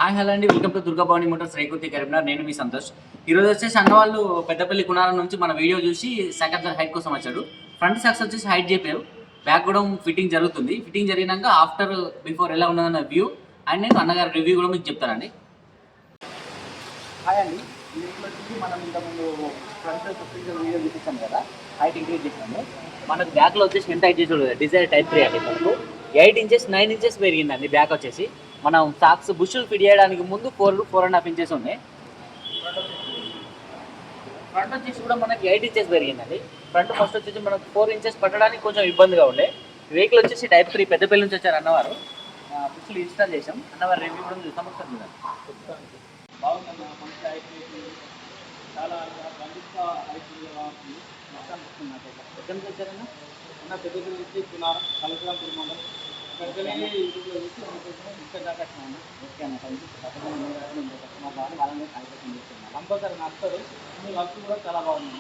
Hi hello అండి, welcome to Durga Bhavani Motors Rekurthi Karimnagar. నేను మీ సంతోష్. ఈరోజు వచ్చేసి అన్న వాళ్ళు పెద్దపల్లి కునారం నుంచి మన వీడియో చూసి సెకండ్ హైట్ కోసం వచ్చాడు. ఫ్రంట్ సక్స్ వచ్చేసి హైట్ చెప్పారు, బ్యాక్ కూడా ఫిట్టింగ్ జరుగుతుంది. ఫిట్టింగ్ జరిగినాక ఆఫ్టర్ బిఫోర్ ఎలా ఉన్నదన్న వ్యూ అండ్ నేను అన్నగారి రివ్యూ కూడా మీకు చెప్తానండి. హాయ్ అండి, దీంట్లో వచ్చి మనం ఇంతకుముందు ఫ్రంట్ సస్పెన్షన్ వీడియో చూపించాం కదా, హైట్ ఇంక్రీజ్ చేసాము. మనకు బ్యాక్లో వచ్చేసి ఎంత హైట్ చేసి డిజైర్ టైప్ 3 అండి. మనకు 8 ఇంచెస్ 9 ఇంచెస్ పెరిగిందండి బ్యాక్ వచ్చేసి. మనం సాక్స్ బుషులు ఫిట్ చేయడానికి ముందు 4.5 ఇంచెస్ ఉన్నాయి. ఫ్రంట్ వచ్చేసి కూడా మనకి 8 ఇంచెస్ పెరిగిందండి. ఫ్రంట్ ఫస్ట్ వచ్చేసి మనకు 4 ఇంచెస్ పట్టడానికి కొంచెం ఇబ్బందిగా ఉండే. వెహికల్ వచ్చేసి టైప్ 3 పెద్దపల్లి నుంచి వచ్చారు అన్నవారు. బుషులు ఇన్స్టాల్ చేసాం. అన్నవారు రివ్యూ కూడా చూస్తాం, ఒకసారి చూడండి. బాగుందన్న మంచి హైట్ చాలా బండిగా హైట్ మొత్తం ఇస్తున్నట్టు ఎక్కడి నుంచి వచ్చారన్నా? ఉన్న పెద్దపల్లి నుంచి పునారం కలకరాంపూర్ మండలం ఇక్కడికి వెళ్ళి యూట్యూబ్లో చూసి అనుకుంటున్నాం ఇక్కడ దాకా వచ్చినాను. ఓకే అన్న, థ్యాంక్ యూ. తప్పకుండా వాళ్ళని కాంటాక్ట్ చేస్తున్నాను. కంపల్సరీ నచ్చుతుంది. మీ వర్క్ కూడా చాలా బాగుంది.